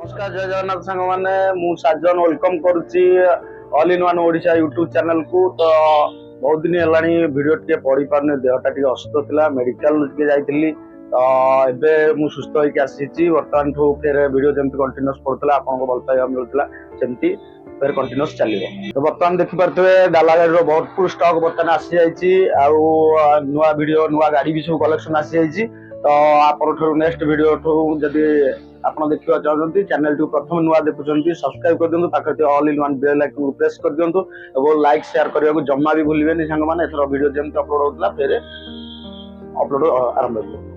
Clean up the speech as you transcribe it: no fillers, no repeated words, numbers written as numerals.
नमस्कार जय जगन्नाथ सांग मैंने मु साजन वेलकम करुच्ची all in one Odisha YouTube channel को। तो बहुत दिन है वीडियो टे पढ़ी पारे देहटा टे असुस्थ था मेडिकल टे जाइली। तो एबे मु सुस्थ होकर आसी बर्तमान ठू फिर वीडियो जमी कंटिन्यूस पड़ता आपको भल पाइबा मिलता सेमती फिर कंटिन्यूस चलो। तो बर्तमान देखिपे डाला गाड़ी बहुत स्टॉक बर्तमान आसी जाइए नुआ वीडियो नुआ गाड़ी भी सब कलेक्शन आसी जाइए। तो आप नेक्स्ट वीडियो ठू जदि ଆପଣ ଦେଖିବା ଚାହୁଁଛନ୍ତି ଚ୍ୟାନେଲ ଟି ପ୍ରଥମ ନୂଆ ଦେଖୁଛନ୍ତି ସବସ୍କ୍ରାଇବ କରିଦିଅନ୍ତୁ ପାଖରେ all in one bell icon କୁ ପ୍ରେସ୍ କରିଦିଅନ୍ତୁ ଏବଂ ଲାଇକ୍ ସେୟାର କରିବାକୁ ଜମା ବି ଭୁଲିବେନି ସାଙ୍ଗମାନେ। ଏଥର ଭିଡ଼ିଓ ଯେମିତି ଅପଲୋଡ ହଉଥିଲା ଫେରେ ଅପଲୋଡ ଆରମ୍ଭ ହେଇଯିବ।